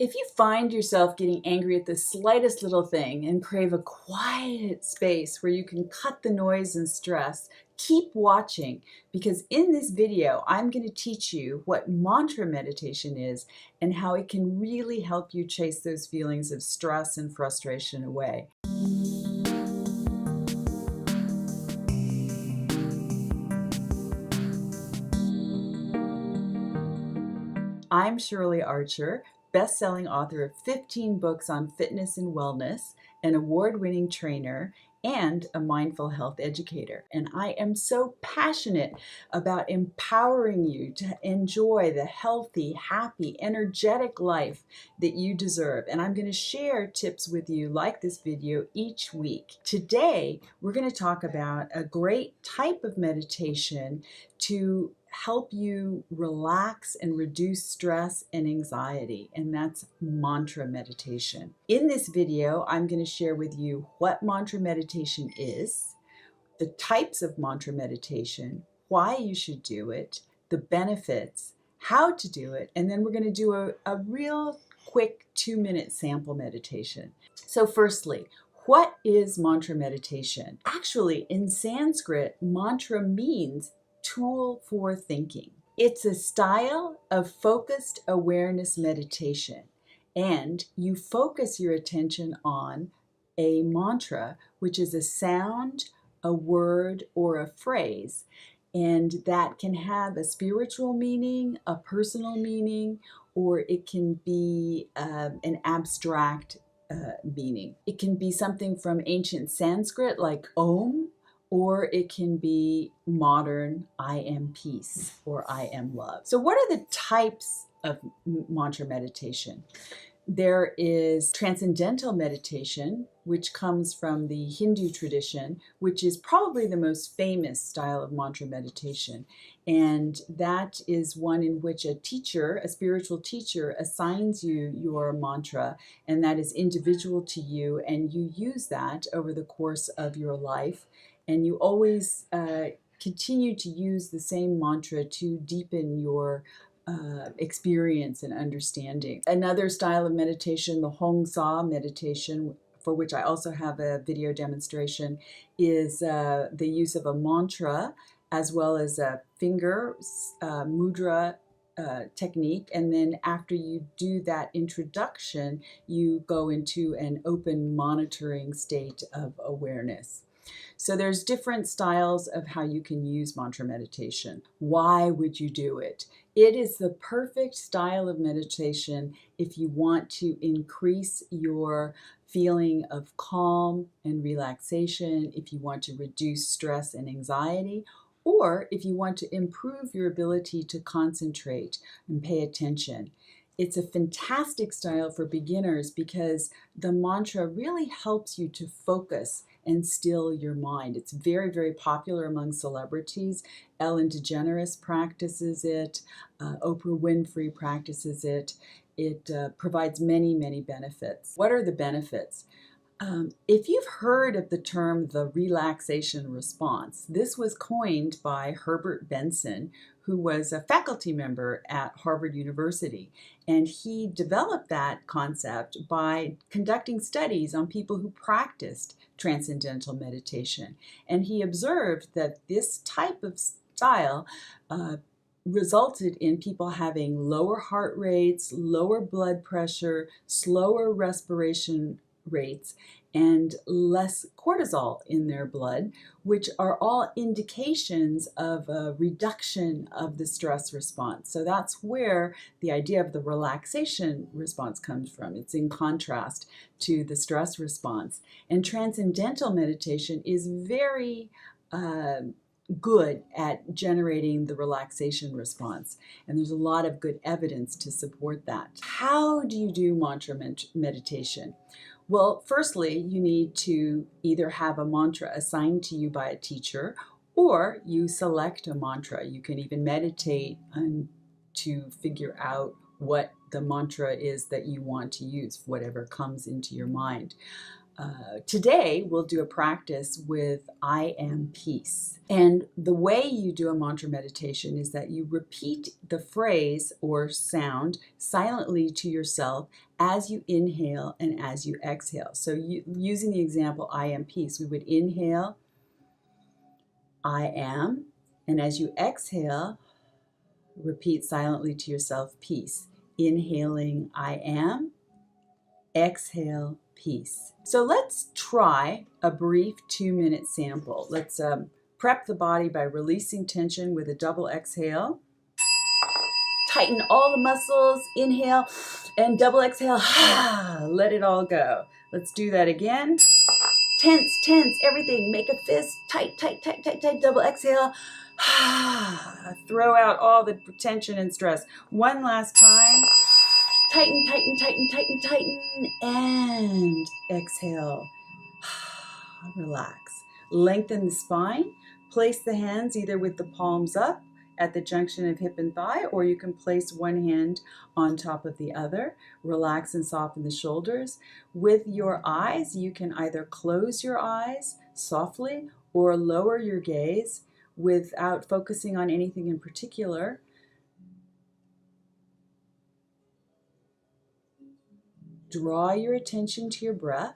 If you find yourself getting angry at the slightest little thing and crave a quiet space where you can cut the noise and stress, keep watching, because in this video, I'm going to teach you what mantra meditation is and how it can really help you chase those feelings of stress and frustration away. I'm Shirley Archer, best-selling author of 15 books on fitness and wellness, an award-winning trainer, and a mindful health educator. And I am so passionate about empowering you to enjoy the healthy, happy, energetic life that you deserve. And I'm going to share tips with you like this video each week. Today, we're going to talk about a great type of meditation to help you relax and reduce stress and anxiety, and that's mantra meditation. In this video, I'm going to share with you what mantra meditation is, the types of mantra meditation, why you should do it, the benefits, how to do it, and then we're going to do a real quick 2-minute sample meditation. So firstly, what is mantra meditation? Actually, in Sanskrit, mantra means tool for thinking. It's a style of focused awareness meditation, and you focus your attention on a mantra, which is a sound, a word, or a phrase, and that can have a spiritual meaning, a personal meaning, or it can be an abstract meaning. It can be something from ancient Sanskrit like Om, or it can be modern, I am peace, or I am love. So what are the types of mantra meditation? There is Transcendental Meditation, which comes from the Hindu tradition, which is probably the most famous style of mantra meditation. And that is one in which a teacher, a spiritual teacher, assigns you your mantra, and that is individual to you, and you use that over the course of your life. And you always continue to use the same mantra to deepen your experience and understanding. Another style of meditation, the Hong Sa meditation, for which I also have a video demonstration, is the use of a mantra as well as a finger mudra technique. And then after you do that introduction, you go into an open monitoring state of awareness. So there's different styles of how you can use mantra meditation. Why would you do it? It is the perfect style of meditation if you want to increase your feeling of calm and relaxation, if you want to reduce stress and anxiety, or if you want to improve your ability to concentrate and pay attention. It's a fantastic style for beginners because the mantra really helps you to focus and still your mind. It's very, very popular among celebrities. Ellen DeGeneres practices it. Oprah Winfrey practices it. It provides many, many benefits. What are the benefits? If you've heard of the term the relaxation response, this was coined by Herbert Benson, who was a faculty member at Harvard University. And he developed that concept by conducting studies on people who practiced transcendental meditation. And he observed that this type of style resulted in people having lower heart rates, lower blood pressure, slower respiration rates, and less cortisol in their blood, which are all indications of a reduction of the stress response. So that's where the idea of the relaxation response comes from. It's in contrast to the stress response. And transcendental meditation is very good at generating the relaxation response. And there's a lot of good evidence to support that. How do you do mantra meditation? Well, firstly, you need to either have a mantra assigned to you by a teacher, or you select a mantra. You can even meditate to figure out what the mantra is that you want to use, whatever comes into your mind. Today, we'll do a practice with I am peace. And the way you do a mantra meditation is that you repeat the phrase or sound silently to yourself as you inhale and as you exhale. So using the example, I am peace, we would inhale, I am, and as you exhale, repeat silently to yourself, peace. Inhaling, I am, exhale, peace. So let's try a brief 2-minute sample. Let's prep the body by releasing tension with a double exhale. Tighten all the muscles, inhale, and double exhale, let it all go. Let's do that again. Tense, tense, everything. Make a fist, tight, tight, tight, tight, tight, double exhale. Throw out all the tension and stress. One last time. Tighten, tighten, tighten, tighten, tighten, and exhale. Relax. Lengthen the spine. Place the hands either with the palms up at the junction of hip and thigh, or you can place one hand on top of the other. Relax and soften the shoulders. With your eyes, you can either close your eyes softly or lower your gaze without focusing on anything in particular. Draw your attention to your breath.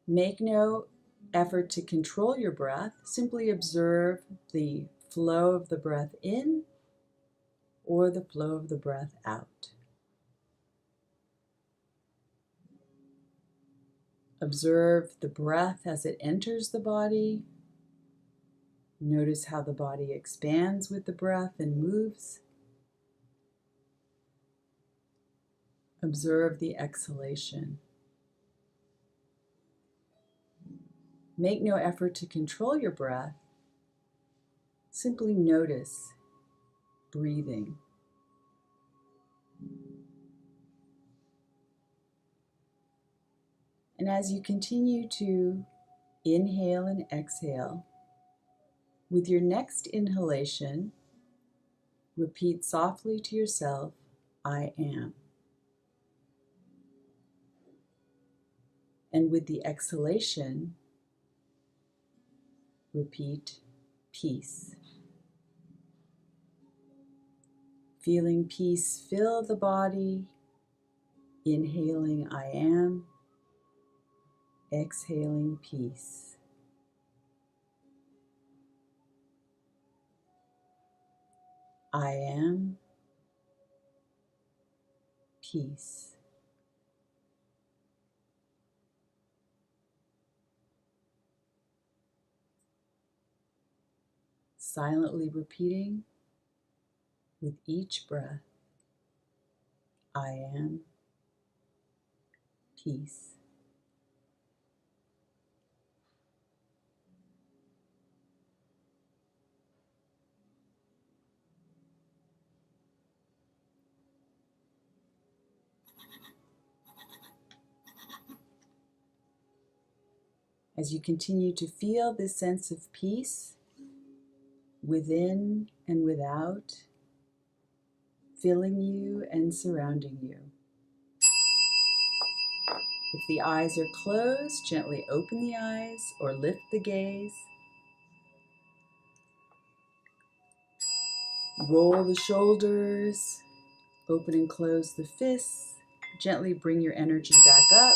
Make no effort to control your breath. Simply observe the flow of the breath in or the flow of the breath out. Observe the breath as it enters the body. Notice how the body expands with the breath and moves. Observe the exhalation. Make no effort to control your breath. Simply notice breathing. And as you continue to inhale and exhale, with your next inhalation, repeat softly to yourself, I am. And with the exhalation, repeat peace. Feeling peace fill the body, inhaling I am, exhaling peace. I am peace. Silently repeating with each breath, I am peace. As you continue to feel this sense of peace within and without, filling you and surrounding you. If the eyes are closed, gently open the eyes or lift the gaze. Roll the shoulders, open and close the fists. Gently bring your energy back up.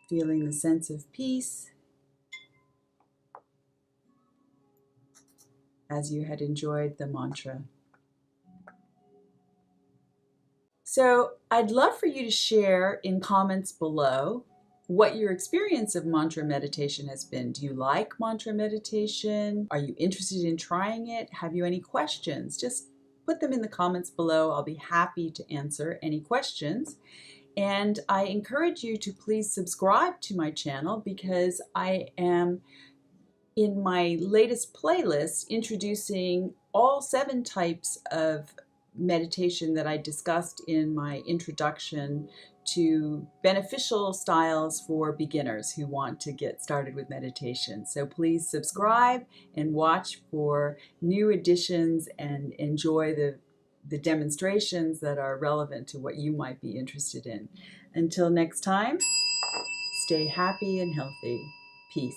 Feeling the sense of peace as you had enjoyed the mantra. So I'd love for you to share in comments below what your experience of mantra meditation has been. Do you like mantra meditation? Are you interested in trying it? Have you any questions? Just put them in the comments below. I'll be happy to answer any questions. And I encourage you to please subscribe to my channel because I am in my latest playlist introducing all 7 types of meditation that I discussed in my introduction to beneficial styles for beginners who want to get started with meditation. So please subscribe and watch for new editions and enjoy the demonstrations that are relevant to what you might be interested in. Until next time, stay happy and healthy. Peace.